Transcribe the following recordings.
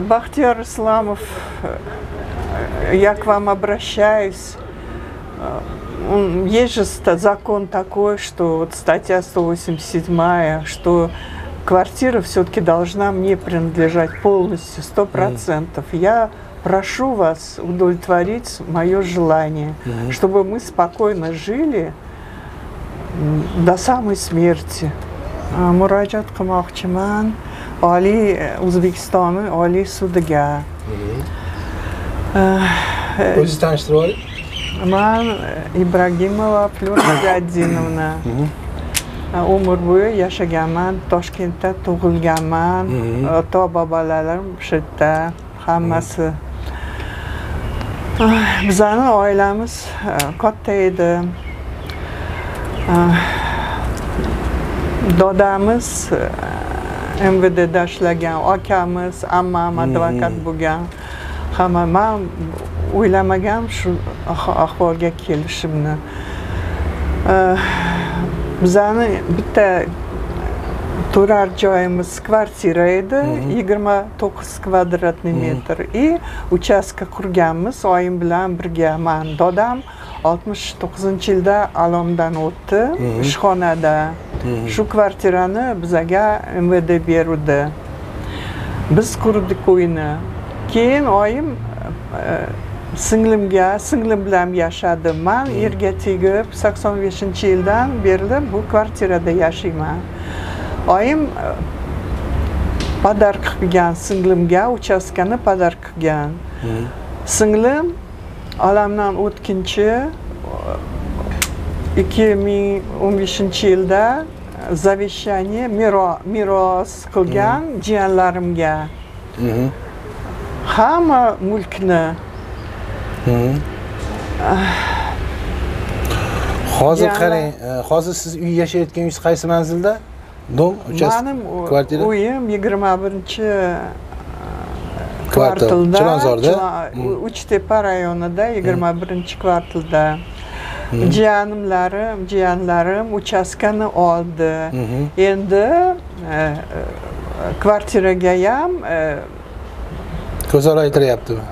Бахтияр Исламов, я к вам обращаюсь. Есть же закон такой, что вот статья 187, что квартира все-таки должна мне принадлежать полностью, 100%. Я прошу вас удовлетворить мое желание, чтобы мы спокойно жили до самой смерти. Murojaat qilmoqchiman Oliy O'zbekiston Oliy sudiga. O'zingizni tanishtirib oling. Men Ibragimova Flora Jadinovna. Umr bo'yi yashaganman, Toshkentda tug'ilganman. Ota-bobolarim shu yerda, hammasi. Bizning oilamiz katta edi. Dodamiz MVDda ishlagan, akamiz, ammam advokat bo'lgan. Hamma men o'ylamagan shu ahvolga kelishimni. Bizning bitta turar joyimiz kvartira edi, 29 kvadratniy metr. Uchastka qurganmiz oyim bilan birga. Men dodam 69-yilda alomdan o'tdi, ishxonada. Shu kvartirani bizga MVD berdi. Biz qurdik uyni. Keyin oyim singlim bilan yashadi. Men yerga tegib 85-yildan beri bu kvartirada yashayman. Oyim padark qilgan singlimga uchastkani padark qilgan. Singlim olamdan o'tkinchi 2015-yilda zaveshание miros qilgan jiyanlarimga. Hamma mulkni. Hozir qarang, hozir siz uy yashayotgan uyingiz qaysi manzilda? Dom, uchastka, kvartira? Uyim 21-kvartalda, Chilonzorda, Uchtepa rayonida, 21-kvartalda. Jiyanlarim uchastkani oldi. Endi kvartiraga ham ko'zolaytiryaptimi?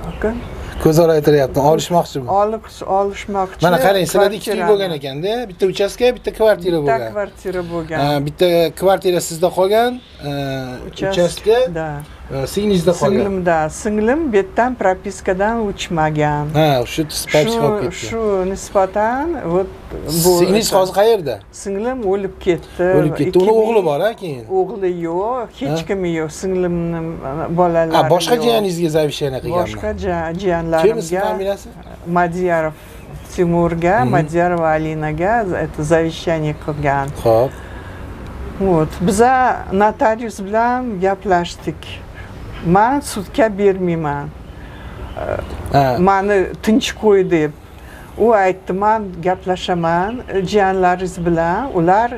Ko'zolaytiryapti, olishmoqchimi? Olishmoqchi. Mana qarang, sizlarda ikkita uy bo'lgan ekanda, bitta uchastka, bitta kvartira bo'lgan. Bitta kvartira bo'lgan. Bitta kvartira sizda qolgan, uchastka singlingizda qolgan. Singlim bu yerdan propiskadan o'chmagan. Shu propiska olib ketdi. Shu nisbatan bu singlingiz hozir qayerda? Singlim o'lib ketdi. Uni o'g'li bor-a keyin? O'g'li yo'q, hech kimi yo'q. Singlimning bolalari. Boshqa jiyaningizga zavishana qilganmi? Boshqa jiyanlarimga Madiyarov Timurga, Madiyarov Alinaga zavishani qilgan. Xo'p. Вот, biz notarius bilan gaplashdik. Men sudga bermayman. Meni tinch qo'y deb. U aytdi, men gaplashaman jiyanlaringiz bilan, ular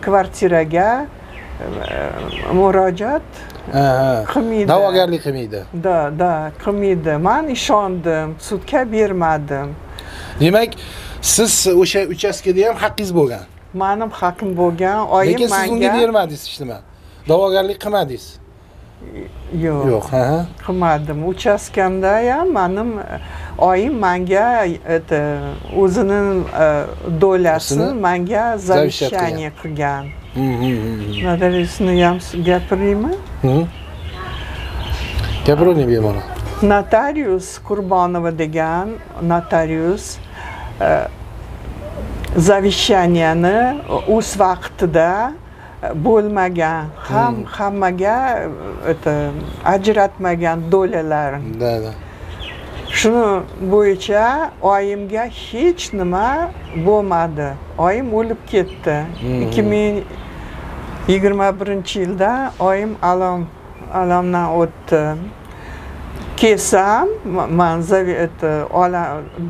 kvartiraga murojaat qilmaydi. Da'vogarlik qilmaydi. Da, qilmaydi. Men ishondim, sudga bermadim. Demak, siz o'sha uchastkada ham haqqingiz bo'lgan. Mening haqqim bo'lgan, oyim menga. Lekin siz unga bermadingiz hech nima. Da'vogarlik qilmadingiz. Yo'q, qilmadim. Uchastkamda ham mening oyim menga o'zining dolasini menga zavishani qilgan. Notariusni ham gapiraymi? Gapiring bemalol. Notarius Qurbonova degan notarius zavishaniyani o'z vaqtida bo'lmagan, hammaga ajratmagan dolalarni. Shuni bo'yicha oyimga hech nima bo'lmadi. Oyim o'lib ketdi. 2021-yilda oyim alomdan o'tdi. Kelsam, men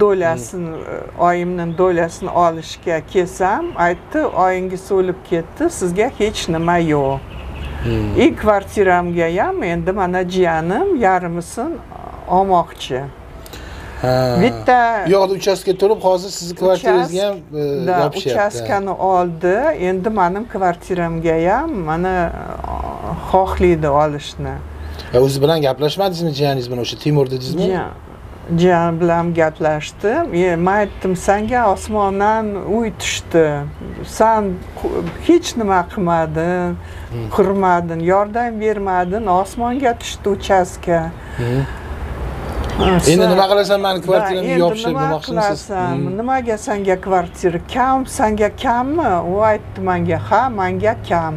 dolasini, oyimning dolasini olishga kelsam, aytdi, oyingiz o'lib ketdi, sizga hech nima yo'q. Kvartiramga ham endi mana jiyanim yarmisini olmoqchi. Bitta yo'qda uchastka turib, hozir sizni kvartirangizga ham yopishyapti. Uchastkani oldi, endi mening kvartiramga ham mana xohlaydi olishni. Va o'zi bilan gaplashmadingizmi jiyaningiz bilan o'sha Timur dedingizmi? Jiyan bilan gaplashdim. Men aytdim, senga osmondan uy tushdi. Sen hech nima qilmading, qurmading, yordam bermading, osmonga tushdi uchastka. Endi nima qilasan, meni kvartiramni yopishib demoqchimisiz? Nimaga senga kvartira kam, senga kammi? U aytdi menga, ha, menga kam.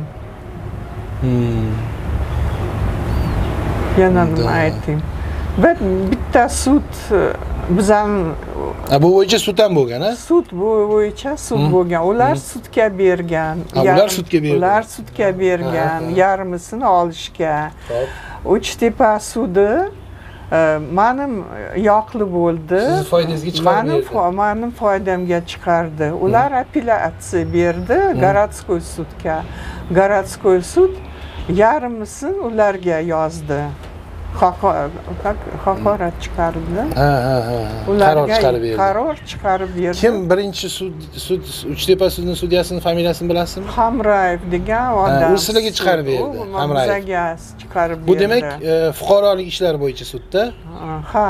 Yana nima aytdim? Bitta sud bizdan bu bo'yicha sud ham bo'lgan, ha? Sud bo'yicha sud bo'lgan. Ular sudga bergan. Ular sudga bergan. Ular sudga bergan, yarmisini olishga. Uchtepa sudi mening yoqli bo'ldi. Siz foydangizga chiqardi. Mening foydamga chiqardi. Ular apellyatsiya berdi Городской sudga. Городской sud yarmisini ularga yozdi. Haqorat chiqardi. Qaror chiqarib berdi. Qaror chiqarib berdi. Kim birinchi sud Uchtepa sudining sudyasini familiyasini bilasizmi? Hamrayev degan odam. U sizlarga chiqarib berdi. Hamrayev. Bizga chiqarib berdi. Bu demak fuqarolik ishlar bo'yicha sudda? Ha.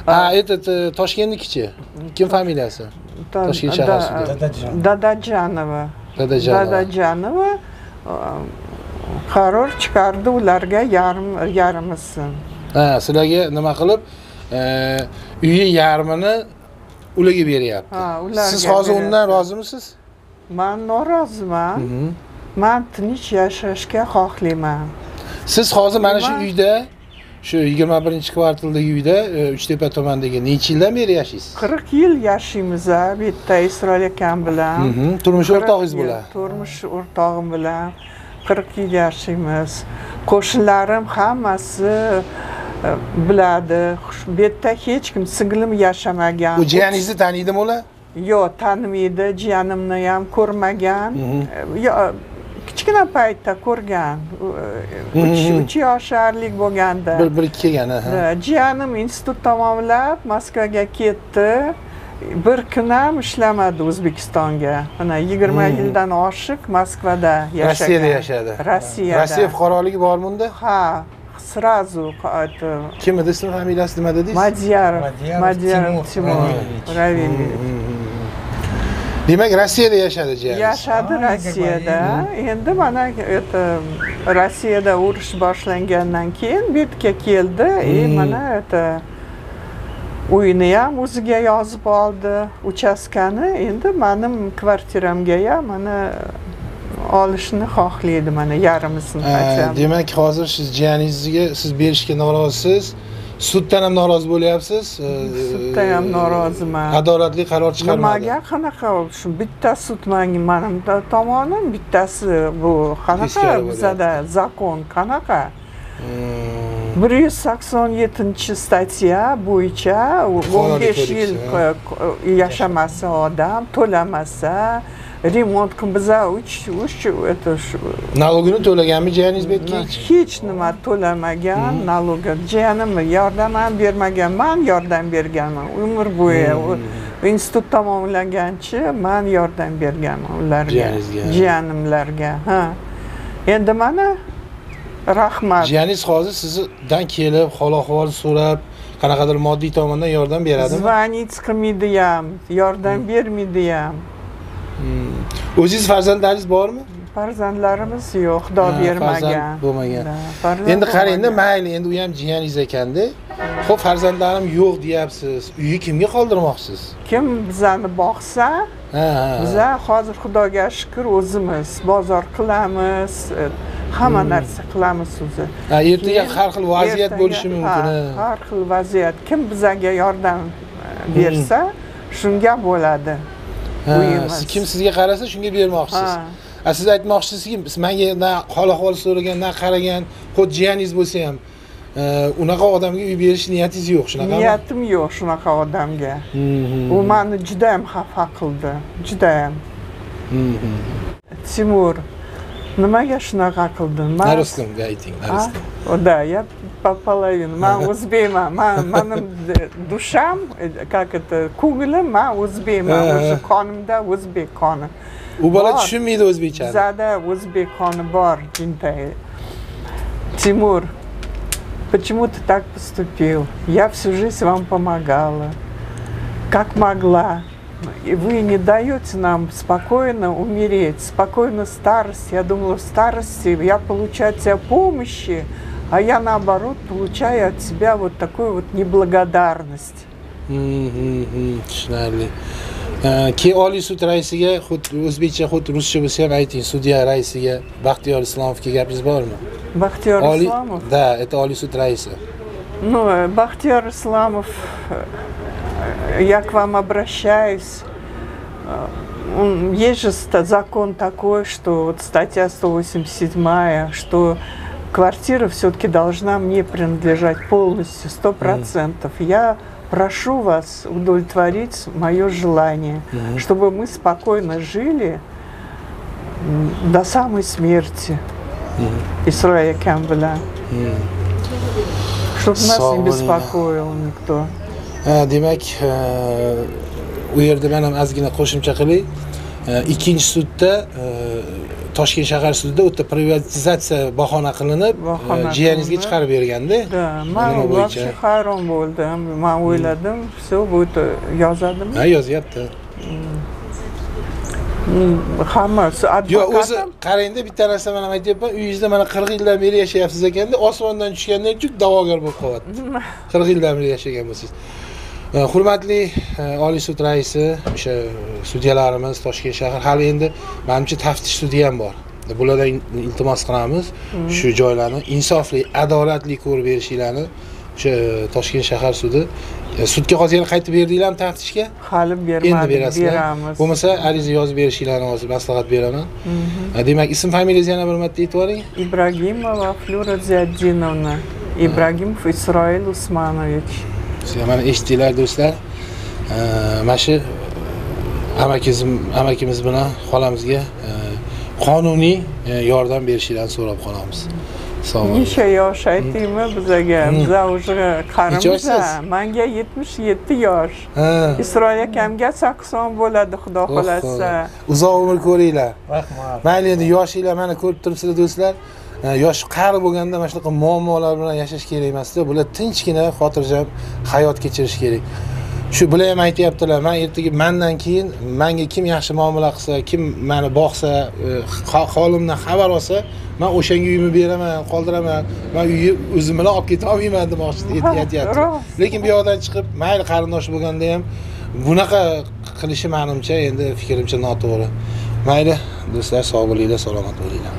этот Toshkentnikichi. Kim familiyasi? Toshkent shahar sudi. Dadajanova. Dadajanova. Qaror chiqardi ularga yarmisin. Sizlarga nima qilib, uyi yarmini ularga beryapti. Siz hozir undan rozimisiz? Men noroziman. Men tinch yashashga xohlayman. Siz hozir mana shu uyda, shu 21-kvartaldagi uyda Uchtepa tumanidagi necha yildan beri yashaysiz? 40 yil yashaymiz, bitta Isroil akam bilan. Turmush o'rtog'ingiz bilan. Turmush o'rtog'im bilan 40 yil yashaymiz. Qo'shnilarim hammasi biladi. Bu yerda hech kim singlim yashamagan. U jiyaningizni taniydimi ular? Yo'q, tanimaydi. Jiyanimni ham ko'rmagan. Kichkina paytda ko'rgan. 3 yoshlik bo'lganda. Bir kelgan, Jiyanim institut tamomlab Moskvaga ketdi. Bir kun ham ishlamadi O'zbekistonga. Mana 20 yildan oshiq Moskvada yashagan. Rossiyada yashadi. Rossiyada. Rossiya fuqaroligi bormi unda? Ha, srazu. Kim edi, ismi familiyasi nima dedingiz? Madyarov Timur Ravilievich. Demak, Rossiyada yashadi jiyaningiz. Yashadi Rossiyada. Endi mana Rossiyada urush boshlangandan keyin bu yerga keldi. Mana uyini ham o'ziga yozib oldi, uchastkani. Endi mening kvartiramga ham mana olishni xohlaydi, mana yarmisini qachon. Demak, hozir siz jiyaningizga siz berishga norozisiz. Suddan ham norozi bo'lyapsiz. Suddan ham noroziman. Adolatli qaror chiqarmadi. Nimaga qanaqa shu bitta sud mening tomonim, bittasi bu qanaqa bizada zakon qanaqa? 187-statya bo'yicha 15 yil yashamasa odam, to'lamasa, remont biza 3 nalogini to'laganmi jiyaningiz bu yerga? Hech nima to'lamagan, nalogi. Jiyanim yordam ham bermagan, men yordam berganman. Umr bo'yi institut tamomlagancha men yordam berganman ularga, jiyanimlarga. Endi mana rahmat. Jiyaningiz hozir sizdan kelib, hol-ahvol so'rab, qanaqadir moddiy tomondan yordam beradimi? Zvonit qilmaydi ham, yordam bermaydi ham. O'zingiz farzandlaringiz bormi? Farzandlarimiz yo'q, Xudo bermagan. Bo'lmagan. Endi qarang-da, mayli, endi u ham jiyaningiz ekanda. Xo'p, farzandlarim yo'q deyapsiz. Uyni kimga qoldirmoqchisiz? Kim bizani boqsa, biza hozir Xudoga shukr o'zimiz bozor qilamiz, hamma narsa qilamiz o'zi. Ertaga har xil vaziyat bo'lishi mumkin. Har xil vaziyat. Kim bizaga yordam bersa, shunga bo'ladi. Kim sizga qarasa, shunga bermoqchisiz. Siz aytmoqchisizki, menga na hol-ahvol so'ragan, na qaragan, xuddi jiyaningiz bo'lsa ham, unaqa odamga uy berish niyatingiz yo'q, shunaqami? Niyatim yo'q shunaqa odamga. U meni juda ham xafa qildi, juda ham. Timur, nimaga shunaqa qilding? Na russkimga ayting, na russkим. Да, я половину. Men o'zbekman. Mening dusham, как это, ko'nglim, men o'zbekman. O'sha qonimda o'zbek qoni. U bola tushunmaydi o'zbekchani. Bizada o'zbek qoni bor, Jintay. Timur, почему ты так поступил? Я всю жизнь вам помогала, как могла. И вы не даете нам спокойно умереть, спокойно старость. Я думала, в старости я получаю от тебя помощи, а я наоборот получаю от тебя вот такую вот неблагодарность. Tushunarli. Keyin Oliy sud raisiga o'zbekcha xuddi ruscha bo'lsa ham ayting, sudya raisiga Baxtiyor Islomovga gapingiz bormi? Бахтияр Исламов? Да, это Oliy sud raisi. Ну, Бахтияр Исламов, я к вам обращаюсь. Есть же закон такой, что вот статья 187, что квартира все-таки должна мне принадлежать полностью, 100%. Я прошу вас удовлетворить мое желание, чтобы мы спокойно жили до самой смерти. Исроя Камбеля. Чтобы нас не беспокоил никто. Demak, u yerda men ham ozgina qo'shimcha qilay. Ikkinchi sudda Toshkent shahar sudida o'ta privatizatsiya bahona qilinib, jiyaningizga chiqarib berganda. Да, men вообще hayron bo'ldim. Men o'yladim, все будет yozadimi? Ha, yozyapti. Hammasi advokat. Yo'q, o'zi qarangda bitta narsa men ham aytyapman, uyingizda mana 40 yildan beri yashayapsiz ekanda, osmondan tushgandan chuk da'vogar bo'lib qolyapti. 40 yildan beri yashagan bo'lsangiz. Hurmatli Oliy sud raisi, o'sha sudyalarimiz Toshkent shahar hali endi menimcha taftish sudi ham bor. Bulardan iltimos qilamiz, shu joylarni insofli, adolatli ko'rib berishinglarni o'sha Toshkent shahar sudi. Sudga hozir yana qaytib berdinglarmi taftishga? Hali bermadik, beramiz. Bo'lmasa ariza yozib berishinglarni hozir maslahat beraman. Demak, ism familiyangizni yana bir marta aytib oling. Ibragimova Flora Ziyaddinowna. Ibragimov Isroil Usmonovich. Mana eshitdinglar do'stlar. Mana shu amakimiz bilan xolamizga qonuniy yordam berishinglarni so'rab qolamiz. Necha yosh aytdingmi bizga? Biza уже qarimiz. Menga 77 yosh. Isroil akamga 80 bo'ladi, xudo xolasa. Uzoq umr ko'ringlar. Rahmat. Mayli, endi yoshinglar mana ko'rib turibsizlar do'stlar. Yosh qari bo'lganda mana shunaqa muammolar bilan yashash kerak emas-da. Bular tinchgina, xotirjam hayot kechirish kerak. Shu bular ham aytayaptilar, men ertaga mendan keyin menga kim yaxshi muomala qilsa, kim meni boqsa, holimdan xabar olsa, men o'shanga uyimni beraman, qoldiraman. Men uyni o'zim bilan olib keta olmayman demoqchi aytyapti. Lekin bu yoqdan chiqib, mayli qarindosh bo'lganda ham bunaqa qilishi menimcha endi fikrimcha noto'g'ri. Mayli, do'stlar, sog' bo'linglar, salomat bo'linglar.